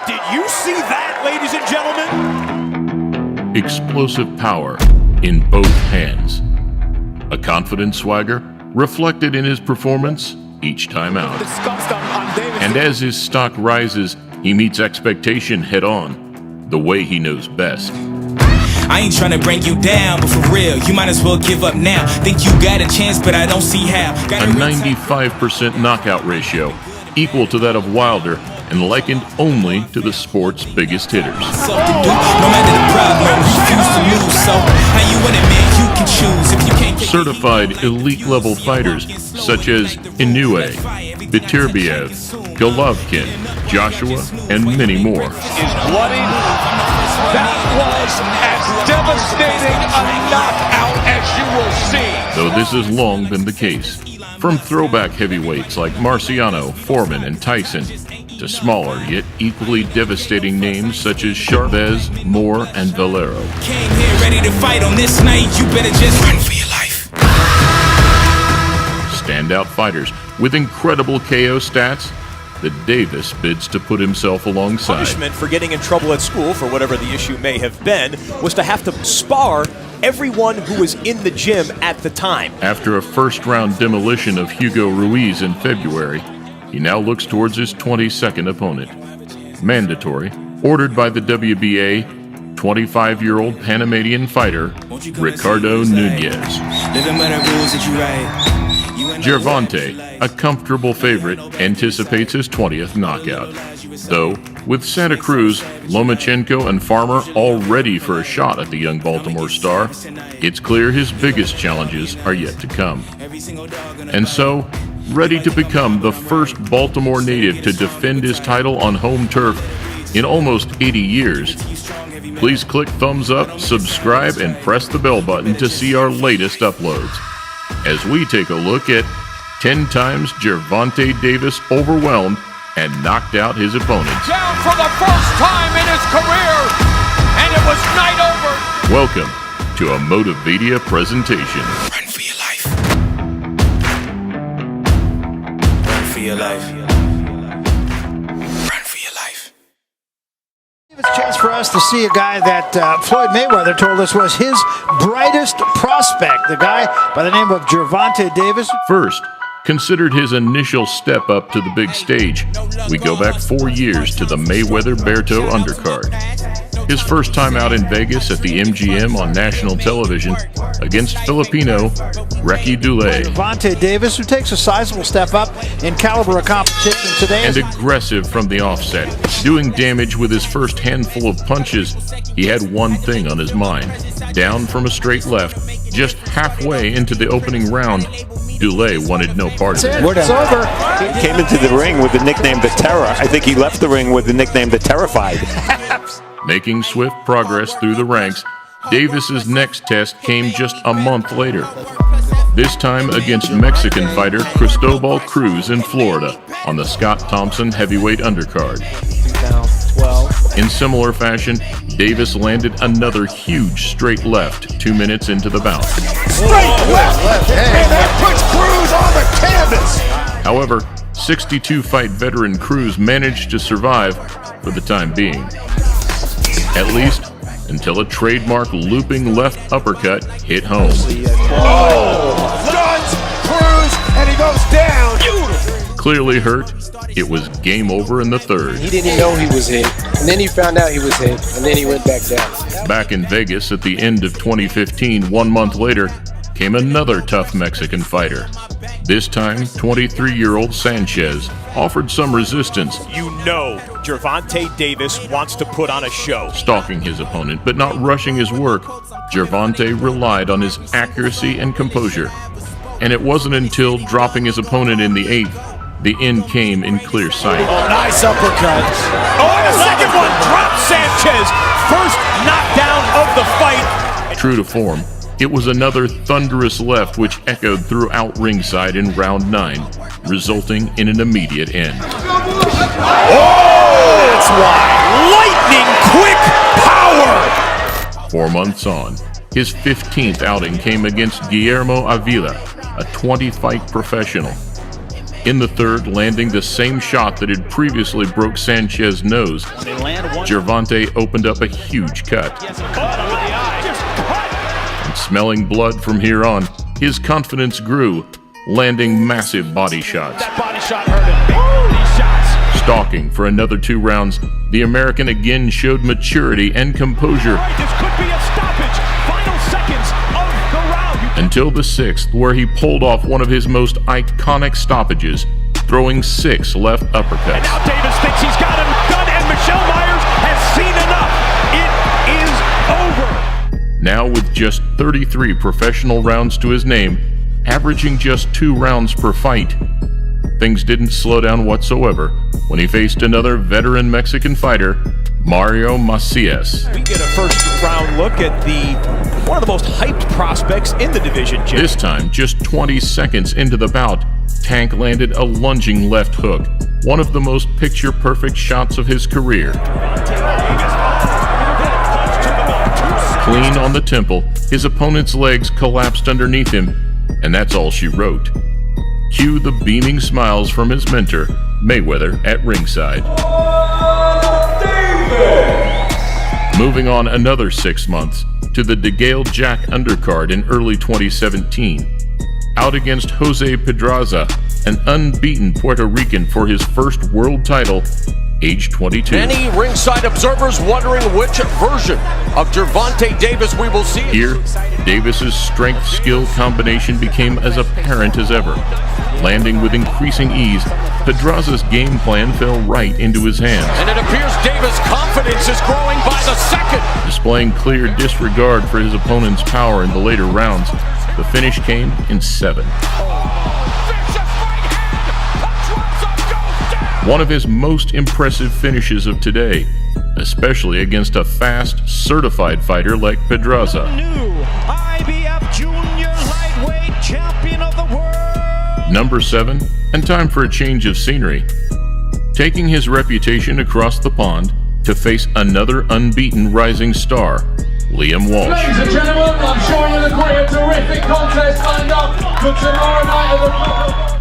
Did you see that, ladies and gentlemen? Explosive power in both hands. A confident swagger reflected in his performance each time out. And as his stock rises, he meets expectation head-on, the way he knows best. I ain't trying to bring you down, but for real, you might as well give up now. Think you got a chance, but I don't see how. A 95% knockout ratio, equal to that of Wilder, and likened only to the sport's biggest hitters. No matter the problem, refuse to lose. So how you win it, man? You can choose. If you can't get Certified elite-level fighters such as Inoue, Beterbiev, Golovkin, Joshua, and many more. Is bloody. That was as devastating a knockout as you will see. Though this has long been the case. From throwback heavyweights like Marciano, Foreman, and Tyson, to smaller yet equally devastating names such as Chavez, Moore, and Valero. came here ready to fight on this night, you better just run for your life. Standout fighters with incredible KO stats that Davis bids to put himself alongside. Punishment for getting in trouble at school, for whatever the issue may have been, was to have to spar everyone who was in the gym at the time. After a first-round demolition of Hugo Ruiz in February, he now looks towards his 22nd opponent. Mandatory, ordered by the WBA, 25-year-old Panamanian fighter, Ricardo Nunez. Gervonta, a comfortable favorite, anticipates his 20th knockout. Though, with Santa Cruz, Lomachenko, and Farmer all ready for a shot at the young Baltimore star, it's clear his biggest challenges are yet to come. And so, ready to become the first Baltimore native to defend his title on home turf in almost 80 years, please click thumbs up, subscribe, and press the bell button to see our latest uploads, as we take a look at 10 times Gervonta Davis overwhelmed and knocked out his opponents. Down for the first time in his career, and it was night over. Welcome to a Motivadia presentation. Run for your life. Run for your life. Run for your life. It's a chance for us to see a guy that Floyd Mayweather told us was his brightest prospect, the guy by the name of Gervonta Davis. First, considered his initial step up to the big stage, we go back 4 years to the Mayweather-Berto undercard. His first time out in Vegas at the MGM on national television against Filipino Ricky Dulé. Gervonta Davis, who takes a sizable step up in caliber of competition today. And aggressive from the offset, doing damage with his first handful of punches. He had one thing on his mind. Down from a straight left, just halfway into the opening round, Dulé wanted no part of it. It's over. He came into the ring with the nickname The Terror. I think he left the ring with the nickname The Terrified. Making swift progress through the ranks, Davis's next test came just a month later. This time against Mexican fighter Cristobal Cruz in Florida on the Scott Thompson heavyweight undercard. In similar fashion, Davis landed another huge straight left 2 minutes into the bout. Straight left, and that puts Cruz on the canvas. However, 62-fight veteran Cruz managed to survive for the time being. At least until a trademark looping left uppercut hit home. Stuns Cruz, and he goes down. Clearly hurt, it was game over in the third. He didn't know he was hit, and then he found out he was hit, and then he went back down. Back in Vegas at the end of 2015, 1 month later, came another tough Mexican fighter. This time, 23-year-old Sanchez offered some resistance. You know Gervonta Davis wants to put on a show. Stalking his opponent, but not rushing his work, Gervonta relied on his accuracy and composure. And it wasn't until dropping his opponent in the 8th, the end came in clear sight. Oh, nice uppercut. Oh, and a second one drops Sanchez. First knockdown of the fight. True to form, it was another thunderous left which echoed throughout ringside in round 9, resulting in an immediate end. Oh, that's why. Lightning quick power. 4 months on, his 15th outing came against Guillermo Avila, a 20-fight professional. In the third, landing the same shot that had previously broke Sanchez's nose, Gervonta opened up a huge cut. And smelling blood from here on, his confidence grew, landing massive body shots. That body shot hurt him. These shots. Stalking for another 2 rounds, the American again showed maturity and composure. This could be a stoppage. Final seconds of the round. Until the 6th, where he pulled off one of his most iconic stoppages, throwing 6 left uppercuts. And now Davis thinks he's got him done, and Michelle Myers has seen enough. It is over. Now with just 33 professional rounds to his name, averaging just 2 rounds per fight, things didn't slow down whatsoever when he faced another veteran Mexican fighter, Mario Macias. We get a first round look at one of the most hyped prospects in the division, Jim. This time, just 20 seconds into the bout, Tank landed a lunging left hook, one of the most picture-perfect shots of his career. Clean on the temple, his opponent's legs collapsed underneath him, and that's all she wrote. Cue the beaming smiles from his mentor, Mayweather, at ringside. Moving on another 6 months to the DeGale Jack undercard in early 2017. Out against Jose Pedraza, an unbeaten Puerto Rican for his first world title, age 22. Many ringside observers wondering which version of Gervonta Davis we will see. Here, Davis's strength-skill combination became as apparent as ever. Landing with increasing ease, Pedraza's game plan fell right into his hands. And it appears Davis' confidence is growing by the second. Displaying clear disregard for his opponent's power in the later rounds, the finish came in 7. One of his most impressive finishes of today, especially against a fast, certified fighter like Pedraza. New IBF Junior Lightweight Champion of the World. Number 7, and time for a change of scenery. Taking his reputation across the pond to face another unbeaten rising star, Liam Walsh. Ladies and gentlemen, I'm sure you'll agree a terrific contest lined up for tomorrow night at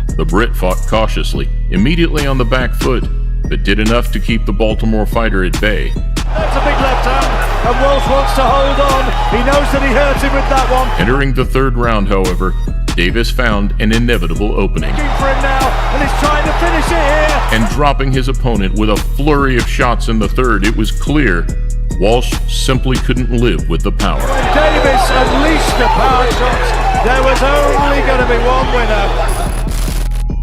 the... The Brit fought cautiously, immediately on the back foot, but did enough to keep the Baltimore fighter at bay. That's a big left hand, and Walsh wants to hold on. He knows that he hurt him with that one. Entering the 3rd round, however, Davis found an inevitable opening. Looking for him now, and he's trying to finish it here. And dropping his opponent with a flurry of shots in the 3rd, it was clear Walsh simply couldn't live with the power. When Davis unleashed the power shots, there was only going to be one winner.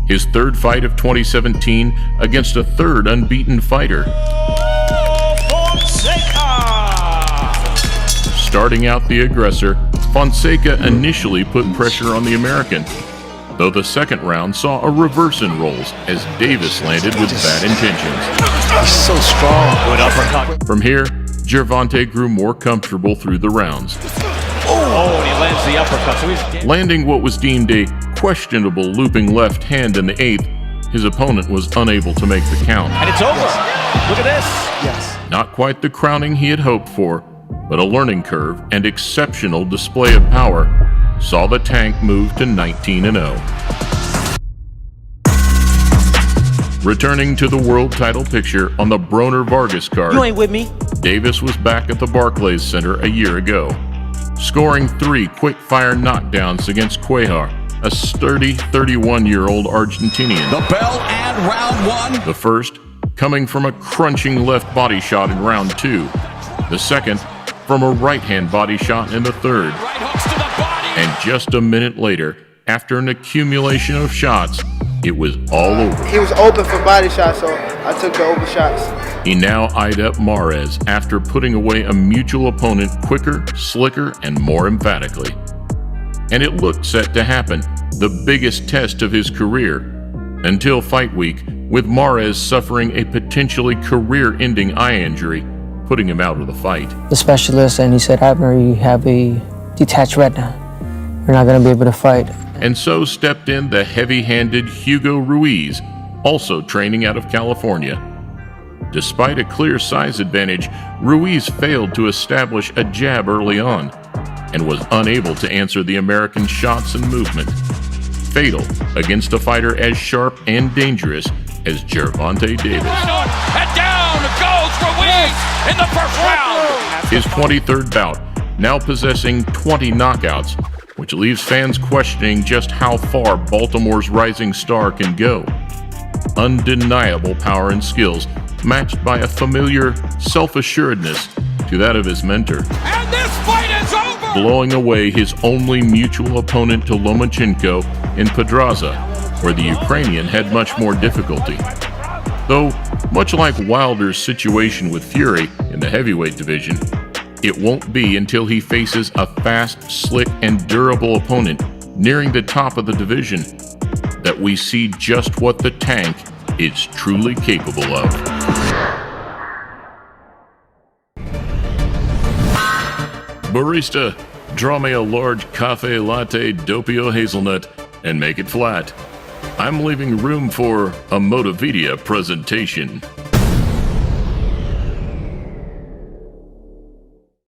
His 3rd fight of 2017 against a 3rd unbeaten fighter. Starting out the aggressor, Fonseca initially put pressure on the American, though the 2nd round saw a reverse in roles as Davis landed with bad intentions. He's so strong. Good uppercut. From here, Gervonta grew more comfortable through the rounds. Oh, and he lands the uppercut. So he's Landing what was deemed a questionable looping left hand in the 8th, his opponent was unable to make the count. and it's over. Look at this. Yes. Not quite the crowning he had hoped for, but a learning curve and exceptional display of power saw the Tank move to 19-0. Returning to the world title picture on the Broner Vargas card, You ain't with me. Davis was back at the Barclays Center a year ago, scoring 3 quick-fire knockdowns against Cuellar, a sturdy 31-year-old Argentinian. The bell and round 1. The first coming from a crunching left body shot in round 2. The second from a right-hand body shot in the 3rd. Right hooks to the body. And just a minute later, after an accumulation of shots, it was all over. He was open for body shots, so I took the open shots. He now eyed up Mares after putting away a mutual opponent quicker, slicker, and more emphatically. And it looked set to happen, the biggest test of his career, until fight week, with Mares suffering a potentially career-ending eye injury, putting him out of the fight. The specialist, and he said, Abner, you have a detached retina. You're not going to be able to fight. And so stepped in the heavy-handed Hugo Ruiz, also training out of California. Despite a clear size advantage, Ruiz failed to establish a jab early on and was unable to answer the American shots and movement. fatal against a fighter as sharp and dangerous as Gervonta Davis. And down goes Ruiz in the first round. His 23rd bout, now possessing 20 knockouts, which leaves fans questioning just how far Baltimore's rising star can go. Undeniable power and skills, matched by a familiar self-assuredness to that of his mentor. And this fight is over! Blowing away his only mutual opponent to Lomachenko in Pedraza, where the Ukrainian had much more difficulty. Though, much like Wilder's situation with Fury in the heavyweight division, it won't be until he faces a fast, slick, and durable opponent nearing the top of the division that we see just what the tank is truly capable of. Barista, draw me a large cafe latte doppio hazelnut and make it flat. I'm leaving room for a Motividia presentation.